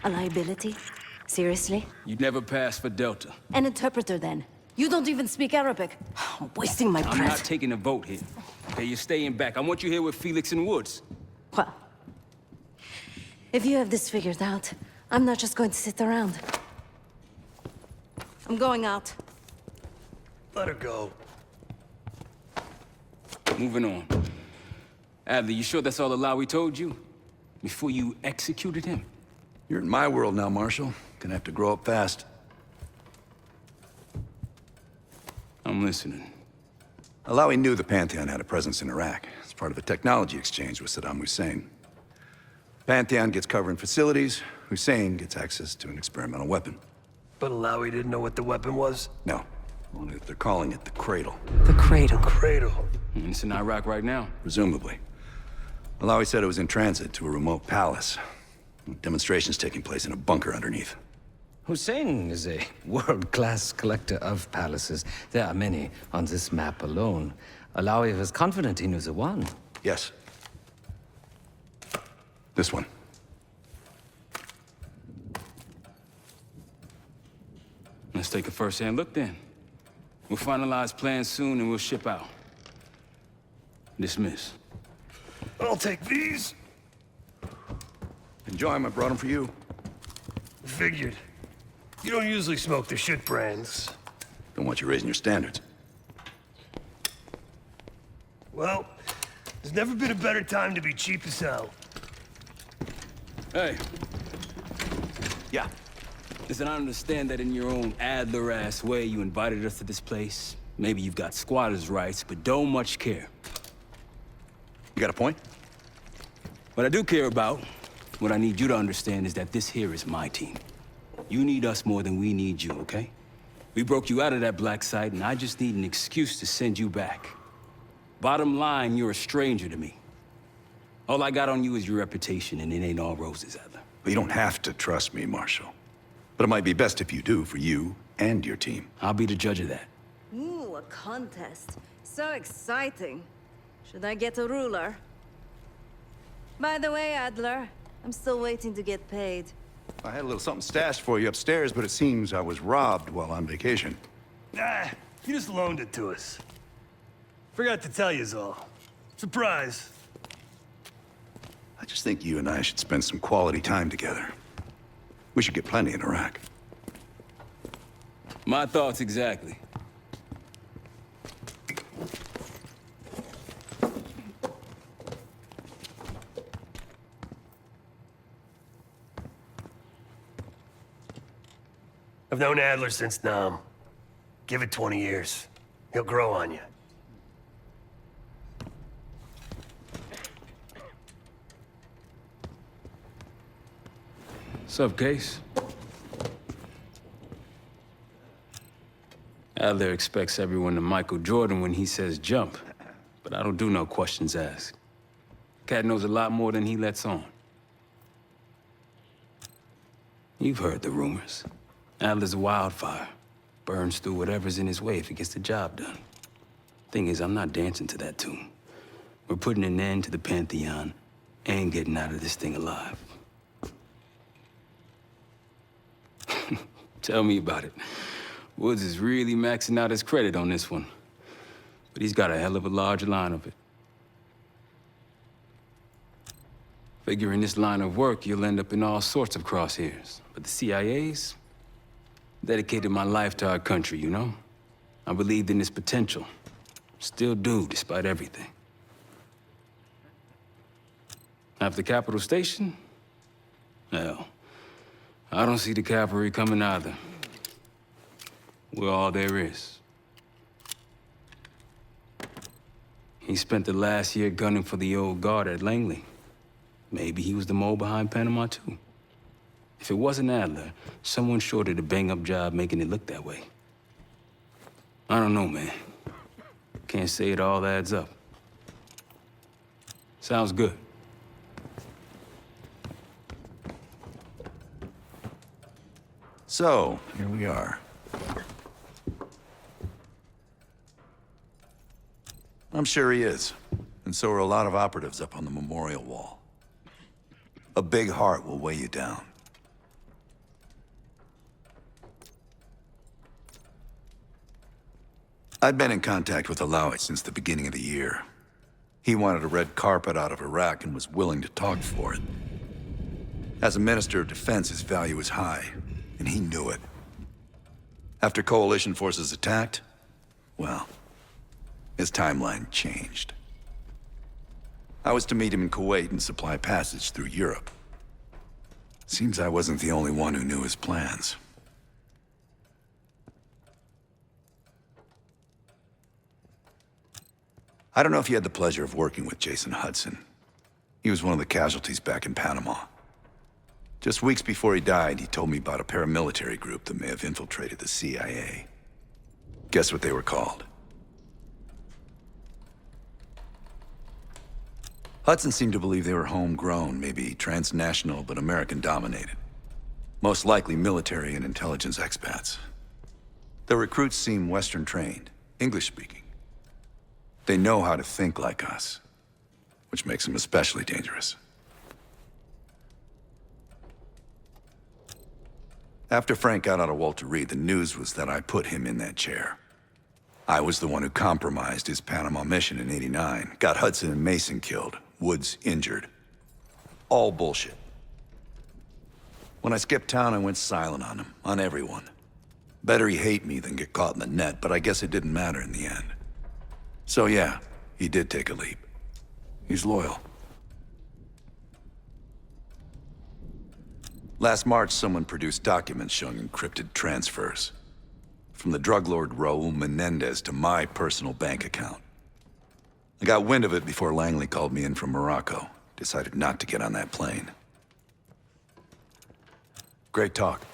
A liability? Seriously? You'd never pass for Delta. An interpreter, then. You don't even speak Arabic. I'm wasting my breath. I'm not taking a vote here. Okay, you're staying back. I want you here with Felix and Woods. Well, if you have this figured out, I'm not just going to sit around. I'm going out. Let her go. Moving on. Adler, you sure that's all Alawi told you? Before you executed him? You're in my world now, Marshal. Gonna have to grow up fast. I'm listening. Alawi knew the Pantheon had a presence in Iraq. It's part of a technology exchange with Saddam Hussein. Pantheon gets cover in facilities. Hussein gets access to an experimental weapon. But Alawi didn't know what the weapon was? No. Only that they're calling it the Cradle. The Cradle. Cradle. It's in Iraq right now. Presumably. Alawi said it was in transit to a remote palace. Demonstrations taking place in a bunker underneath. Hussein is a world-class collector of palaces. There are many on this map alone. Alawi was confident he knew the one. Yes. This one. Let's take a first-hand look then. We'll finalize plans soon and we'll ship out. Dismiss. I'll take these. Enjoy them. I brought them for you. Figured. You don't usually smoke the shit brands. Don't want you raising your standards. Well, there's never been a better time to be cheap as hell. Hey. Yeah. Listen, I understand that in your own Adler-ass way you invited us to this place. Maybe you've got squatters' rights, but don't much care. You got a point? What I do care about, what I need you to understand is that this here is my team. You need us more than we need you, okay? We broke you out of that black site, and I just need an excuse to send you back. Bottom line, you're a stranger to me. All I got on you is your reputation, and it ain't all roses, Adler. But you don't have to trust me, Marshal. But it might be best if you do, for you and your team. I'll be the judge of that. Ooh, a contest. So exciting. Should I get a ruler? By the way, Adler, I'm still waiting to get paid. I had a little something stashed for you upstairs, but it seems I was robbed while on vacation. Nah, he just loaned it to us. Forgot to tell yous all. Surprise. I just think you and I should spend some quality time together. We should get plenty in Iraq. My thoughts exactly. I've known Adler since Nam. Give it 20 years. He'll grow on you. Sup, Case? Adler expects everyone to Michael Jordan when he says jump, but I don't do no questions asked. Cat knows a lot more than he lets on. You've heard the rumors. Adler's a wildfire. Burns through whatever's in his way if he gets the job done. Thing is, I'm not dancing to that tune. We're putting an end to the Pantheon and getting out of this thing alive. Tell me about it. Woods is really maxing out his credit on this one. But he's got a hell of a large line of it. Figure in this line of work, you'll end up in all sorts of crosshairs. But the CIA's dedicated my life to our country, you know? I believed in its potential. Still do, despite everything. After Capital Station? Hell, I don't see the cavalry coming either. We're all there is. He spent the last year gunning for the old guard at Langley. Maybe he was the mole behind Panama, too. If it wasn't Adler, someone sure did a bang-up job making it look that way. I don't know, man. Can't say it all adds up. Sounds good. So, here we are. I'm sure he is. And so are a lot of operatives up on the memorial wall. A big heart will weigh you down. I'd been in contact with Alawi since the beginning of the year. He wanted a red carpet out of Iraq and was willing to talk for it. As a Minister of Defense, his value was high, and he knew it. After coalition forces attacked, well, his timeline changed. I was to meet him in Kuwait and supply passage through Europe. Seems I wasn't the only one who knew his plans. I don't know if you had the pleasure of working with Jason Hudson. He was one of the casualties back in Panama. Just weeks before he died, he told me about a paramilitary group that may have infiltrated the CIA. Guess what they were called? Hudson seemed to believe they were homegrown, maybe transnational, but American-dominated. Most likely military and intelligence expats. The recruits seem Western-trained, English-speaking. They know how to think like us, which makes them especially dangerous. After Frank got out of Walter Reed, the news was that I put him in that chair. I was the one who compromised his Panama mission in '89, got Hudson and Mason killed, Woods injured. All bullshit. When I skipped town, I went silent on him, on everyone. Better he hate me than get caught in the net, but I guess it didn't matter in the end. So yeah, he did take a leap. He's loyal. Last March, someone produced documents showing encrypted transfers. From the drug lord Raul Menendez to my personal bank account. I got wind of it before Langley called me in from Morocco. Decided not to get on that plane. Great talk.